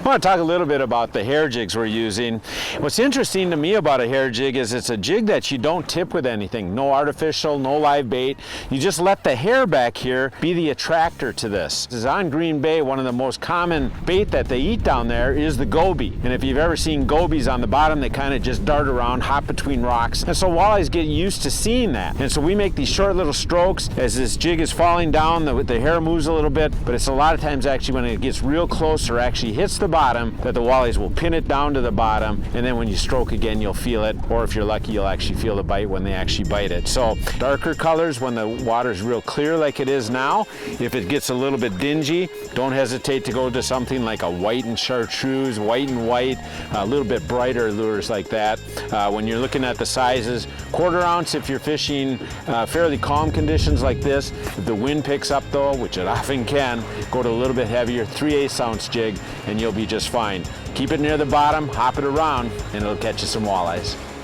I want to talk a little bit about the hair jigs we're using. What's interesting to me about a hair jig is it's a jig that you don't tip with anything. No artificial, no live bait. You just let the hair back here be the attractor to this. This is on Green Bay, one of the most common bait that they eat down there is the goby. And if you've ever seen gobies on the bottom, they kind of just dart around, hop between rocks. And so walleyes get used to seeing that. And so we make these short little strokes as this jig is falling down, the hair moves a little bit, but it's a lot of times actually when it gets real close or actually hits the bottom that the walleyes will pin it down to the bottom, and then when you stroke again you'll feel it, or if you're lucky you'll actually feel the bite when they actually bite it. So darker colors when the water's real clear like it is now. If it gets a little bit dingy, don't hesitate to go to something like a white and chartreuse, white and white, a little bit brighter lures like that. When you're looking at the sizes, 1/4 ounce if you're fishing fairly calm conditions like this. If the wind picks up though, which it often can, go to a little bit heavier, 3/8 ounce jig, and you'll be just fine. Keep it near the bottom, hop it around, and it'll catch you some walleyes.